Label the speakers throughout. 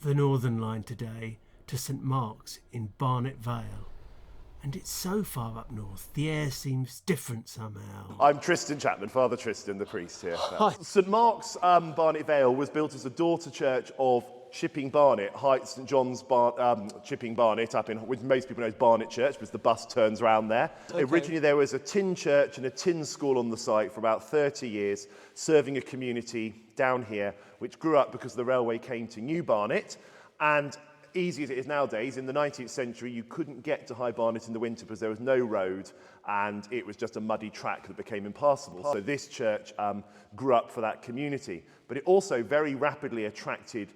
Speaker 1: the Northern Line today to St Mark's in Barnet Vale. And it's so far up north, the air seems different somehow.
Speaker 2: I'm Tristan Chapman, Father Tristan, the priest here.
Speaker 1: Hi.
Speaker 2: St Mark's Barnet Vale was built as a daughter church of Chipping Barnet, St John's Chipping Barnet, up in which most people know as Barnet Church, because the bus turns around there. Okay. Originally there was a tin church and a tin school on the site for about 30 years, serving a community down here, which grew up because the railway came to New Barnet. And easy as it is nowadays, in the 19th century you couldn't get to High Barnet in the winter because there was no road and it was just a muddy track that became impassable. So this church grew up for that community. But it also very rapidly attracted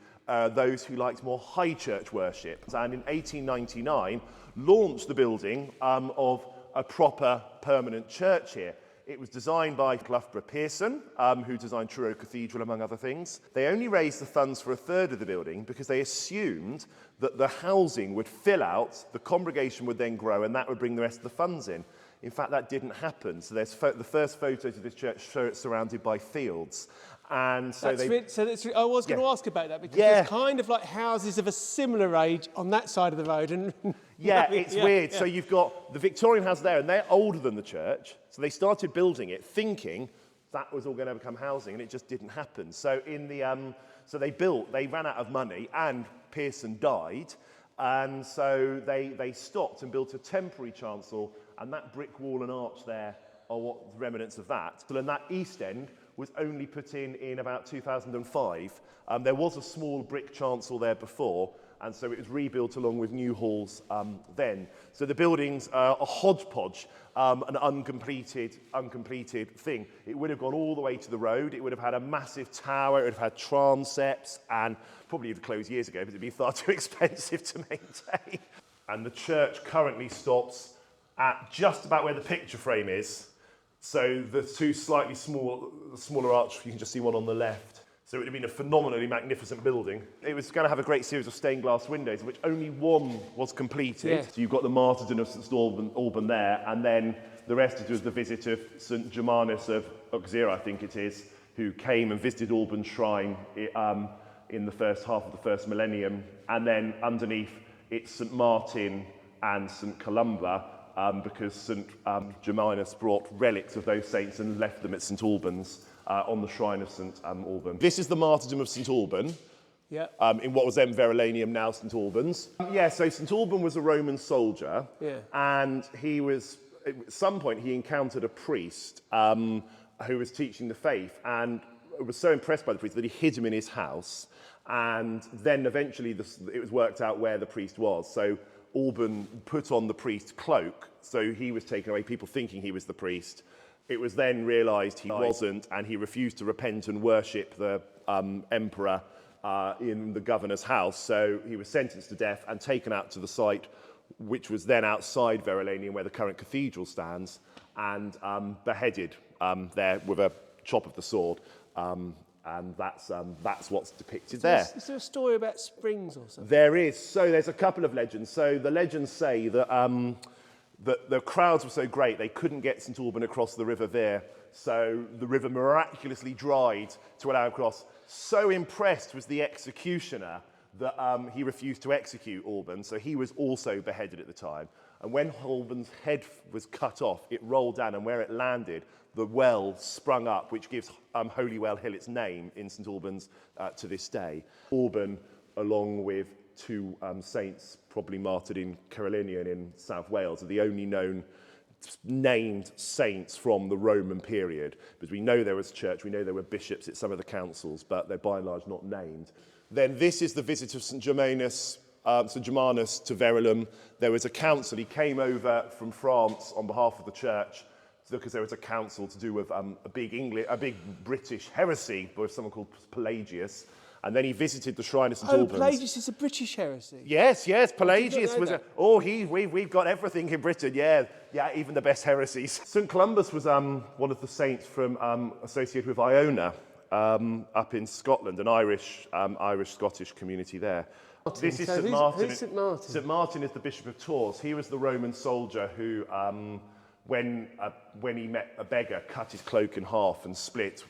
Speaker 2: those who liked more high church worship, and in 1899 launched the building of a proper permanent church here. It was designed by Loughborough Pearson, who designed Truro Cathedral, among other things. They only raised the funds for a third of the building because they assumed that the housing would fill out, the congregation would then grow, and that would bring the rest of the funds in. In fact, that didn't happen. So there's the first photos of this church show it surrounded by fields. And so
Speaker 1: I was going to ask about that, because there's kind of like houses of a similar age on that side of the road. And
Speaker 2: it's weird. So you've got the Victorian house there, and they're older than the church. So they started building it thinking that was all going to become housing, and it just didn't happen. So they ran out of money, and Pearson died. And so they stopped and built a temporary chancel, and that brick wall and arch there are what remnants of that. And that east end was only put in about 2005. There was a small brick chancel there before, and so it was rebuilt along with new halls then. So the building's a hodgepodge, an uncompleted thing. It would have gone all the way to the road. It would have had a massive tower. It would have had transepts, and probably would have closed years ago, but it'd be far too expensive to maintain. And the church currently stops at just about where the picture frame is. So the two slightly smaller arch, you can just see one on the left. So it would have been a phenomenally magnificent building. It was going to have a great series of stained glass windows, of which only one was completed. Yeah. So you've got the martyrdom of St Alban there, and then the rest is the visit of St Germanus of Auxerre, I think it is, who came and visited Alban Shrine in the first half of the first millennium. And then underneath, it's St Martin and St Columba, because St Germanus brought relics of those saints and left them at St Alban's on the shrine of St Alban. This is the martyrdom of St Alban, in what was then Verulamium, now St Albans. So St Alban was a Roman soldier, and he was, at some point he encountered a priest who was teaching the faith, and was so impressed by the priest that he hid him in his house, and then eventually it was worked out where the priest was. So Alban put on the priest's cloak, so he was taken away, people thinking he was the priest. It was then realised he wasn't, and he refused to repent and worship the emperor in the governor's house. So he was sentenced to death and taken out to the site, which was then outside Verulamium, where the current cathedral stands, and beheaded there with a chop of the sword. And that's what's depicted there.
Speaker 1: Is there a story about springs or something?
Speaker 2: There is. So there's a couple of legends. So the legends say that the crowds were so great they couldn't get St Alban across the River Vere, so the river miraculously dried to allow him across. So impressed was the executioner that he refused to execute Alban, so he was also beheaded at the time. And when Alban's head was cut off, it rolled down, and where it landed, the well sprung up, which gives Holy Well Hill its name in St Albans to this day. Alban, along with two saints probably martyred in Ceredigion in South Wales, are the only known named saints from the Roman period, because we know there was a church, we know there were bishops at some of the councils, but they're by and large not named. Then this is the visit of St Germanus to Verulam. There was a council. He came over from France on behalf of the church because there was a council to do with a big British heresy by someone called Pelagius. And then he visited the shrine of St Albans.
Speaker 1: Pelagius is a British heresy?
Speaker 2: Yes, Pelagius was we've got everything in Britain, yeah, even the best heresies. St Columbus was one of the saints from associated with Iona up in Scotland, an Irish-Scottish community there. This is St Martin.
Speaker 1: Who's St Martin?
Speaker 2: St Martin is the Bishop of Tours. He was the Roman soldier who when he met a beggar, cut his cloak in half and split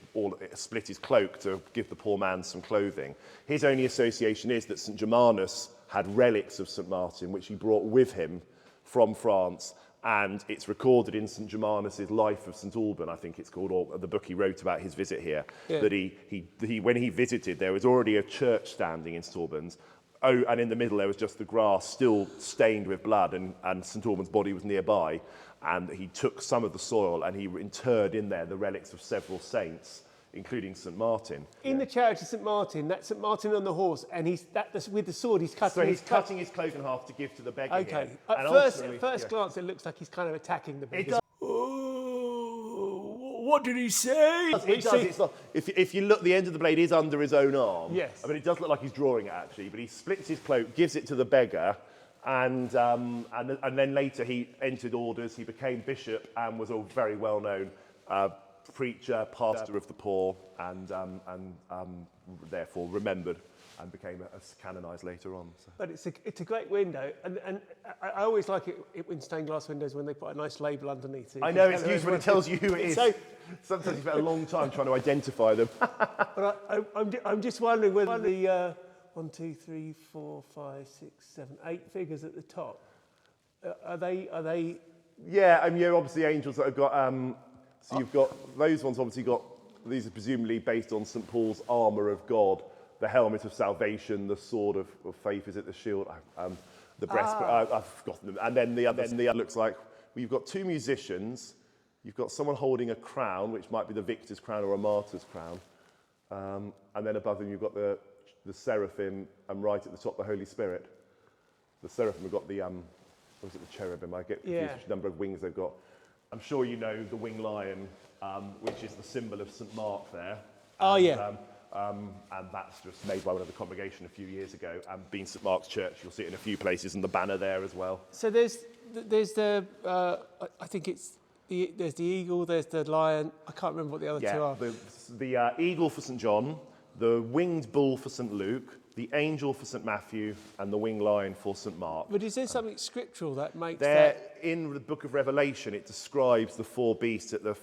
Speaker 2: his cloak to give the poor man some clothing. His only association is that St Germanus had relics of St Martin, which he brought with him from France, and it's recorded in St Germanus' Life of St Alban, I think it's called, or the book he wrote about his visit here, that he when he visited, there was already a church standing in St Albans. Oh, and in the middle there was just the grass still stained with blood, and St Alban's body was nearby. And he took some of the soil and he interred in there the relics of several saints, including St Martin.
Speaker 3: In the church of St Martin, that's St Martin on the horse, and with the sword he's cutting.
Speaker 2: So he's cutting his cloak in half to give to the beggar.
Speaker 3: Okay.
Speaker 2: Here.
Speaker 3: At first glance, it looks like he's kind of attacking the beggar.
Speaker 1: Oh, what did he say?
Speaker 2: It does. It's not, if you look, the end of the blade is under his own arm.
Speaker 3: Yes.
Speaker 2: I mean, it does look like he's drawing it actually, but he splits his cloak, gives it to the beggar. And then later he entered orders, he became bishop and was a very well-known preacher, pastor of the poor, and therefore remembered and became canonised later on. So.
Speaker 3: But it's a great window, and I always like it in stained glass windows when they put a nice label underneath it.
Speaker 2: I know, it's useful when it tells you who it is.
Speaker 3: So,
Speaker 2: sometimes you spend a long time trying to identify them.
Speaker 3: But I'm just wondering whether the 1, 2, 3, 4, 5, 6, 7, 8 figures at the top, are they?
Speaker 2: Yeah, and you're obviously angels that have got, so you've got, those ones obviously got, these are presumably based on St Paul's armour of God, the helmet of salvation, the sword of faith, is it the shield, the breastplate, I've forgotten them. And then the other looks like, well, you've got two musicians, you've got someone holding a crown, which might be the victor's crown or a martyr's crown, and then above them you've got the seraphim, and right at the top, the Holy Spirit. The seraphim have got the, what is it, the cherubim? I get confused which number of wings they've got. I'm sure you know the winged lion, which is the symbol of St Mark there.
Speaker 3: Oh,
Speaker 2: and,
Speaker 3: yeah.
Speaker 2: And that's just made by one of the congregation a few years ago. And being St Mark's Church, you'll see it in a few places, and the banner there as well.
Speaker 3: So there's the, I think there's the eagle, there's the lion. I can't remember what the other two are.
Speaker 2: The eagle for St John, the winged bull for St Luke, the angel for St Matthew, and the winged lion for St Mark.
Speaker 3: But is there something scriptural that makes that?
Speaker 2: In the book of Revelation, it describes the four beasts at the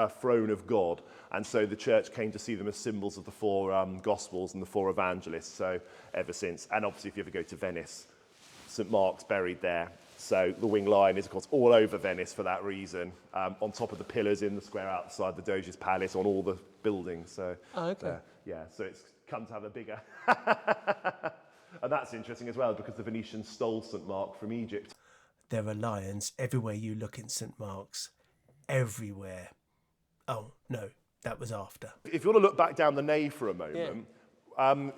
Speaker 2: throne of God. And so the church came to see them as symbols of the four Gospels and the four evangelists. So ever since, and obviously if you ever go to Venice, St Mark's buried there. So the winged lion is, of course, all over Venice for that reason, on top of the pillars in the square outside the Doge's palace, on all the buildings. So, so it's come to have a bigger... And that's interesting as well, because the Venetians stole St Mark from Egypt.
Speaker 1: There are lions everywhere you look in St Mark's. Everywhere. Oh, no, that was after.
Speaker 2: If you want to look back down the nave for a moment,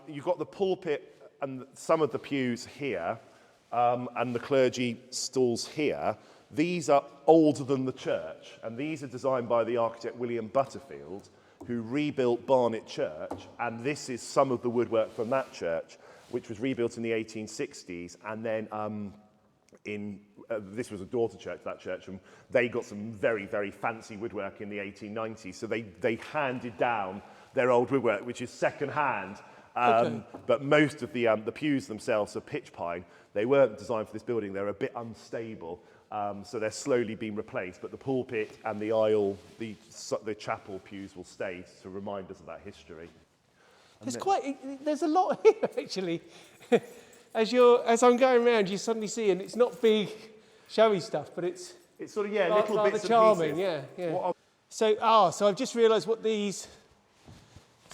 Speaker 2: you've got the pulpit and some of the pews here, and the clergy stalls here. These are older than the church, and these are designed by the architect William Butterfield, who rebuilt Barnet Church, and this is some of the woodwork from that church, which was rebuilt in the 1860s, and then this was a daughter church, that church, and they got some very, very fancy woodwork in the 1890s, so they handed down their old woodwork, which is second-hand, but most of the pews themselves are pitch pine. They weren't designed for this building, they're a bit unstable, so they're slowly being replaced, but the pulpit and the aisle, the chapel pews will stay to remind us of that history.
Speaker 3: There's a lot here, actually. As I'm going around, you suddenly see, and it's not big, showy stuff, but it's
Speaker 2: sort of, little bits and
Speaker 3: charming,
Speaker 2: pieces.
Speaker 3: yeah. So I've just realised what these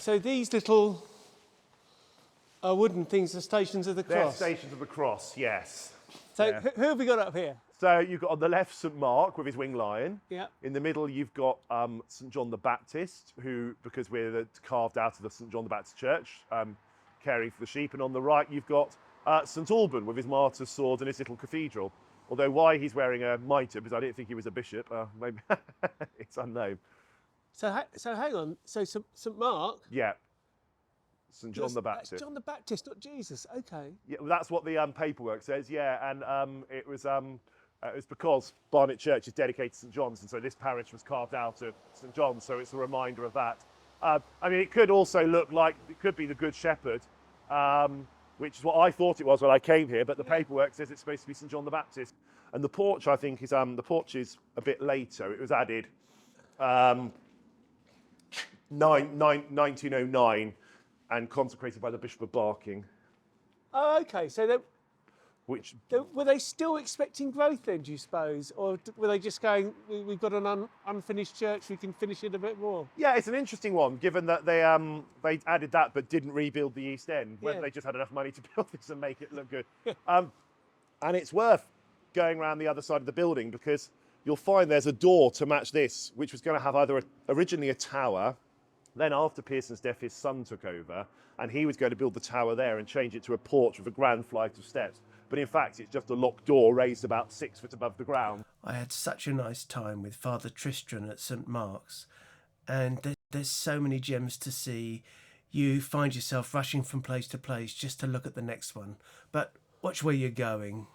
Speaker 3: little wooden things are Stations of the Cross.
Speaker 2: They're Stations of the Cross, yes.
Speaker 3: So who have we got up here?
Speaker 2: So you've got on the left St Mark with his winged lion.
Speaker 3: Yeah.
Speaker 2: In the middle you've got St John the Baptist, who, because we're carved out of the St John the Baptist Church, caring for the sheep. And on the right you've got St Alban with his martyr's sword and his little cathedral. Although why he's wearing a mitre, because I didn't think he was a bishop, maybe it's unknown.
Speaker 3: So hang on. So St Mark.
Speaker 2: Yeah. St John the Baptist.
Speaker 3: John the Baptist, not Jesus. Okay.
Speaker 2: Yeah, well, that's what the paperwork says. Yeah, and it was because Barnet Church is dedicated to St John's, and so this parish was carved out of St John's, so it's a reminder of that. I mean, it could also look like it could be the Good Shepherd. which is what I thought it was when I came here, but the paperwork says it's supposed to be St John the Baptist. And the porch, I think, is the porch is a bit later. It was added 1909 and consecrated by the Bishop of Barking.
Speaker 3: Oh, okay. So
Speaker 2: Which
Speaker 3: were they still expecting growth then, do you suppose? Or were they just going, we've got an unfinished church, we can finish it a bit more?
Speaker 2: Yeah, it's an interesting one, given that they added that but didn't rebuild the East End. Whether they just had enough money to build this and make it look good. And it's worth going around the other side of the building because you'll find there's a door to match this, which was going to have either originally a tower, then after Pearson's death, his son took over, and he was going to build the tower there and change it to a porch with a grand flight of steps. But in fact, it's just a locked door raised about 6 foot above the ground.
Speaker 1: I had such a nice time with Fr Tristan at St Mark's, and there's so many gems to see. You find yourself rushing from place to place just to look at the next one. But watch where you're going.